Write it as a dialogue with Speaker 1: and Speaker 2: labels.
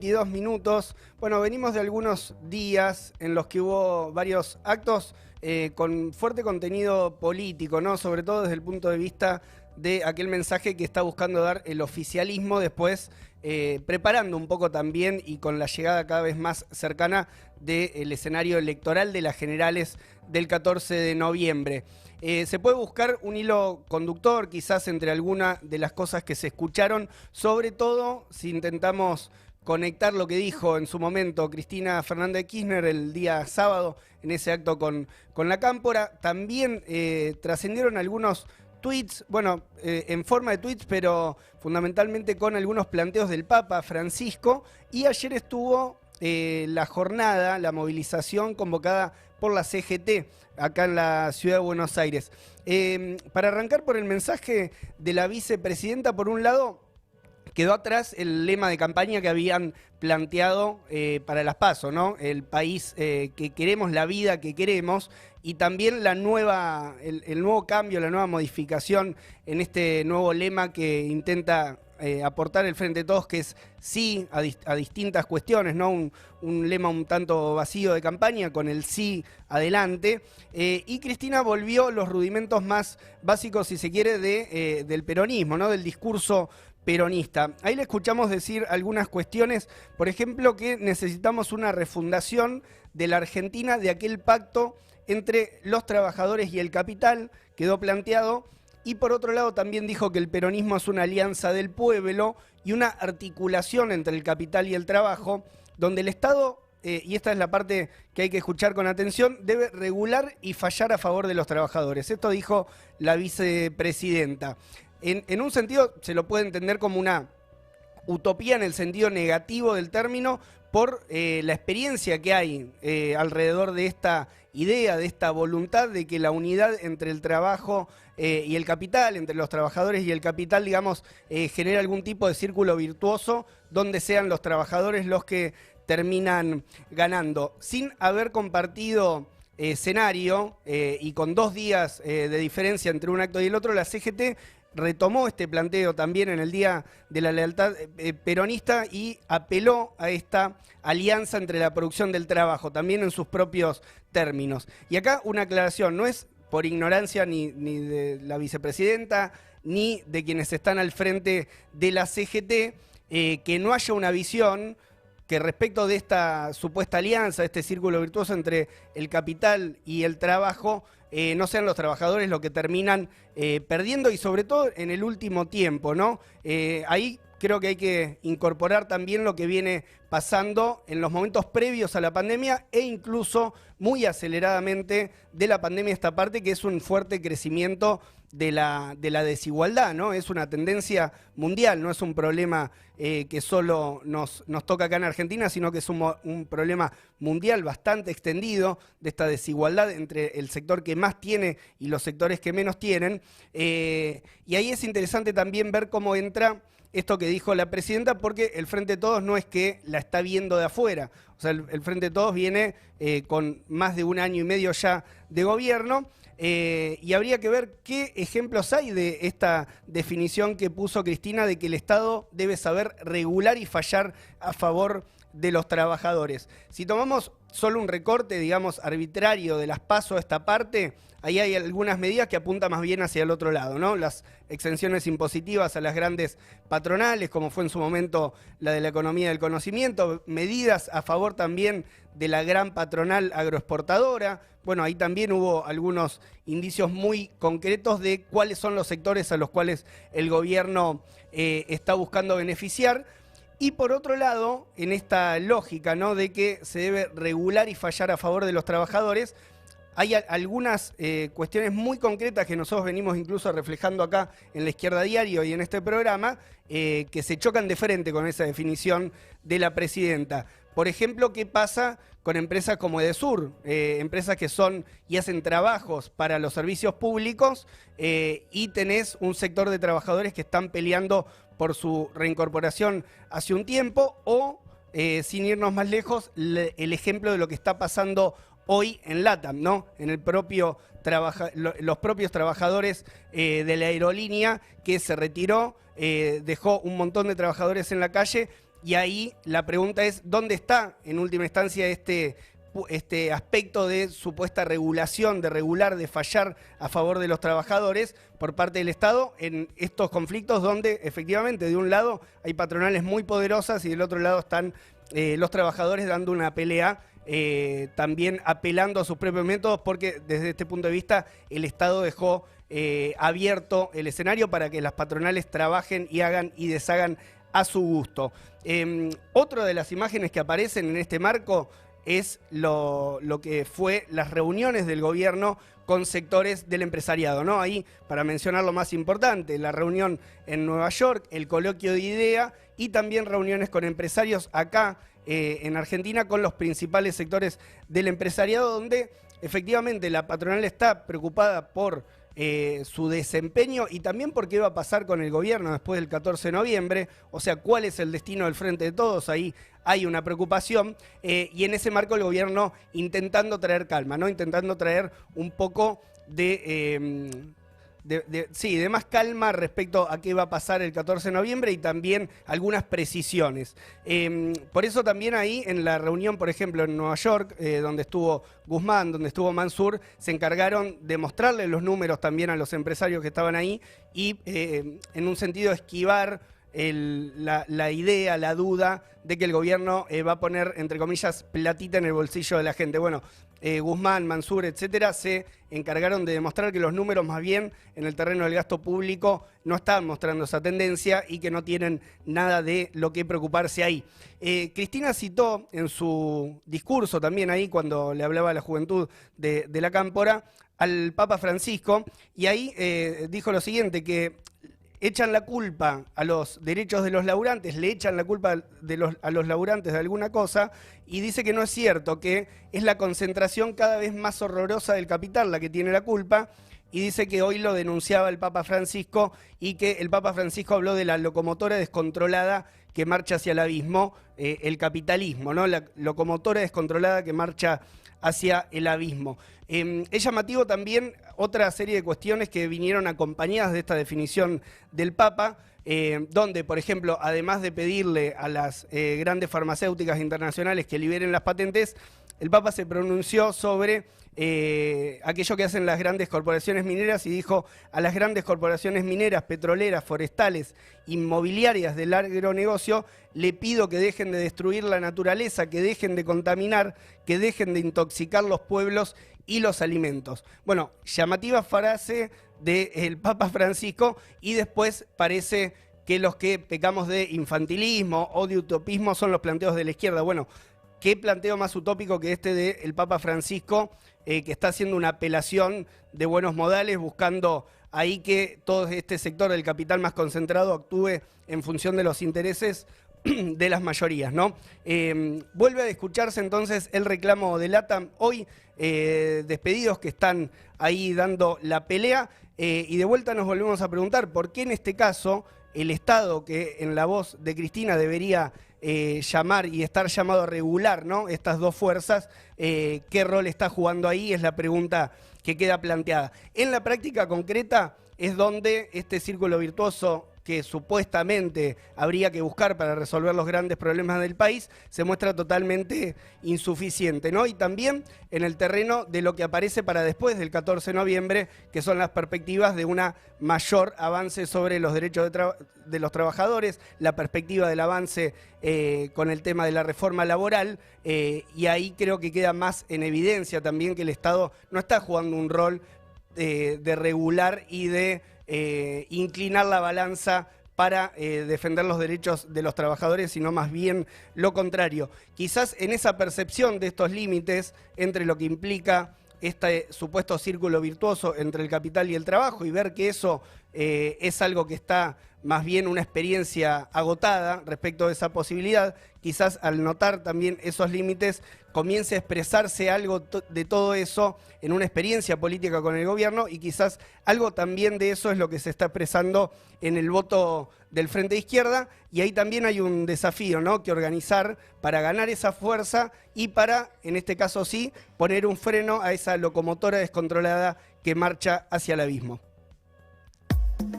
Speaker 1: 22 minutos. Bueno, venimos de algunos días en los que hubo varios actos con fuerte contenido político, ¿no? Sobre todo desde el punto de vista de aquel mensaje que está buscando dar el oficialismo después, preparando un poco también y con la llegada cada vez más cercana del escenario electoral de las generales del 14 de noviembre. Se puede buscar un hilo conductor quizás entre algunas de las cosas que se escucharon, sobre todo si intentamos conectar lo que dijo en su momento Cristina Fernández de Kirchner el día sábado en ese acto con la Cámpora. También trascendieron algunos tweets, bueno, en forma de tweets, pero fundamentalmente con algunos planteos del Papa Francisco. Y ayer estuvo la jornada, la movilización convocada por la CGT acá en la ciudad de Buenos Aires. Para arrancar por el mensaje de la vicepresidenta, por un lado, quedó atrás el lema de campaña que habían planteado para las PASO, ¿no? El país que queremos, la vida que queremos, y también el nuevo cambio, la nueva modificación en este nuevo lema que intenta aportar el Frente de Todos, que es sí a distintas cuestiones, ¿no? Un lema un tanto vacío de campaña, con el sí adelante. Y Cristina volvió los rudimentos más básicos, si se quiere, del peronismo, ¿no? Del discurso peronista. Ahí le escuchamos decir algunas cuestiones, por ejemplo, que necesitamos una refundación de la Argentina de aquel pacto entre los trabajadores y el capital, quedó planteado, y por otro lado también dijo que el peronismo es una alianza del pueblo y una articulación entre el capital y el trabajo, donde el Estado, y esta es la parte que hay que escuchar con atención, debe regular y fallar a favor de los trabajadores. Esto dijo la vicepresidenta. En un sentido se lo puede entender como una utopía en el sentido negativo del término por la experiencia que hay alrededor de esta idea, de esta voluntad de que la unidad entre el trabajo y el capital, entre los trabajadores y el capital, digamos, genera algún tipo de círculo virtuoso donde sean los trabajadores los que terminan ganando. Sin haber compartido escenario y con 2 días de diferencia entre un acto y el otro, la CGT retomó este planteo también en el Día de la Lealtad Peronista y apeló a esta alianza entre la producción del trabajo, también en sus propios términos. Y acá una aclaración, no es por ignorancia ni de la vicepresidenta ni de quienes están al frente de la CGT, que no haya una visión que respecto de esta supuesta alianza, este círculo virtuoso entre el capital y el trabajo, no sean los trabajadores los que terminan perdiendo, y sobre todo en el último tiempo, ¿no? Ahí creo que hay que incorporar también lo que viene pasando en los momentos previos a la pandemia e incluso muy aceleradamente de la pandemia esta parte, que es un fuerte crecimiento de la desigualdad, ¿no? Es una tendencia mundial, no es un problema que solo nos toca acá en Argentina, sino que es un problema mundial bastante extendido de esta desigualdad entre el sector que más tiene y los sectores que menos tienen. Y ahí es interesante también ver cómo entra esto que dijo la presidenta, porque el Frente de Todos no es que la está viendo de afuera. O sea, el Frente de Todos viene con más de 1 año y medio ya de gobierno, y habría que ver qué ejemplos hay de esta definición que puso Cristina de que el Estado debe saber regular y fallar a favor de los trabajadores. Si tomamos solo un recorte, digamos, arbitrario de las PASO a esta parte, ahí hay algunas medidas que apuntan más bien hacia el otro lado, ¿no? Las exenciones impositivas a las grandes patronales, como fue en su momento la de la economía del conocimiento, medidas a favor también de la gran patronal agroexportadora. Bueno, ahí también hubo algunos indicios muy concretos de cuáles son los sectores a los cuales el gobierno está buscando beneficiar. Y por otro lado, en esta lógica, ¿no?, de que se debe regular y fallar a favor de los trabajadores, hay algunas cuestiones muy concretas que nosotros venimos incluso reflejando acá en La Izquierda Diario y en este programa, que se chocan de frente con esa definición de la presidenta. Por ejemplo, ¿qué pasa con empresas como Edesur? Empresas que son y hacen trabajos para los servicios públicos, y tenés un sector de trabajadores que están peleando por su reincorporación hace un tiempo, o, sin irnos más lejos, el ejemplo de lo que está pasando hoy en LATAM, ¿no? En el propio los propios trabajadores de la aerolínea, que se retiró, dejó un montón de trabajadores en la calle y ahí la pregunta es, ¿dónde está en última instancia este aspecto de supuesta regulación, de regular, de fallar a favor de los trabajadores por parte del Estado en estos conflictos donde efectivamente de un lado hay patronales muy poderosas y del otro lado están los trabajadores dando una pelea, también apelando a sus propios métodos, porque desde este punto de vista el Estado dejó abierto el escenario para que las patronales trabajen y hagan y deshagan a su gusto. Otra de las imágenes que aparecen en este marco es lo que fue las reuniones del gobierno con sectores del empresariado, ¿no? Ahí, para mencionar lo más importante, la reunión en Nueva York, el coloquio de IDEA y también reuniones con empresarios acá en Argentina con los principales sectores del empresariado, donde efectivamente la patronal está preocupada por su desempeño y también por qué va a pasar con el gobierno después del 14 de noviembre, o sea, cuál es el destino del Frente de Todos. Ahí hay una preocupación y en ese marco el gobierno intentando traer calma, ¿no? Intentando traer un poco de más calma respecto a qué va a pasar el 14 de noviembre y también algunas precisiones. Por eso también ahí en la reunión, por ejemplo, en Nueva York, donde estuvo Guzmán, donde estuvo Mansur, se encargaron de mostrarle los números también a los empresarios que estaban ahí y en un sentido esquivar la idea, la duda de que el gobierno va a poner, entre comillas, platita en el bolsillo de la gente. Bueno, Guzmán, Mansur, etcétera, se encargaron de demostrar que los números más bien en el terreno del gasto público no están mostrando esa tendencia y que no tienen nada de lo que preocuparse ahí. Cristina citó en su discurso también ahí, cuando le hablaba a la juventud de la Cámpora, al Papa Francisco, y ahí dijo lo siguiente, que echan la culpa a los derechos de los laburantes, le echan la culpa a los laburantes de alguna cosa, y dice que no es cierto, que es la concentración cada vez más horrorosa del capital la que tiene la culpa, y dice que hoy lo denunciaba el Papa Francisco y que el Papa Francisco habló de la locomotora descontrolada que marcha hacia el abismo, el capitalismo, ¿no? La locomotora descontrolada que marcha hacia el abismo. Es llamativo también otra serie de cuestiones que vinieron acompañadas de esta definición del Papa, donde, por ejemplo, además de pedirle a las grandes farmacéuticas internacionales que liberen las patentes, el Papa se pronunció sobre aquello que hacen las grandes corporaciones mineras y dijo: a las grandes corporaciones mineras, petroleras, forestales, inmobiliarias del agronegocio, le pido que dejen de destruir la naturaleza, que dejen de contaminar, que dejen de intoxicar los pueblos y los alimentos. Bueno, llamativa frase del Papa Francisco, y después parece que los que pecamos de infantilismo o de utopismo son los planteos de la izquierda. Bueno, ¿qué planteo más utópico que este del Papa Francisco, que está haciendo una apelación de buenos modales, buscando ahí que todo este sector del capital más concentrado actúe en función de los intereses de las mayorías, ¿no? Vuelve a escucharse entonces el reclamo de LATAM hoy, despedidos que están ahí dando la pelea, y de vuelta nos volvemos a preguntar por qué en este caso el Estado, que en la voz de Cristina debería llamar y estar llamado a regular, ¿no?, estas dos fuerzas, ¿qué rol está jugando ahí? Es la pregunta que queda planteada. En la práctica concreta es donde este círculo virtuoso que supuestamente habría que buscar para resolver los grandes problemas del país, se muestra totalmente insuficiente, ¿no? Y también en el terreno de lo que aparece para después del 14 de noviembre, que son las perspectivas de una mayor avance sobre los derechos de los trabajadores, la perspectiva del avance con el tema de la reforma laboral, y ahí creo que queda más en evidencia también que el Estado no está jugando un rol de regular y de inclinar la balanza para defender los derechos de los trabajadores, sino más bien lo contrario. Quizás en esa percepción de estos límites entre lo que implica este supuesto círculo virtuoso entre el capital y el trabajo, y ver que eso es algo que está más bien una experiencia agotada respecto de esa posibilidad, quizás al notar también esos límites comience a expresarse algo de todo eso en una experiencia política con el gobierno, y quizás algo también de eso es lo que se está expresando en el voto del Frente de Izquierda, y ahí también hay un desafío, ¿no?, que organizar para ganar esa fuerza y para, en este caso sí, poner un freno a esa locomotora descontrolada que marcha hacia el abismo.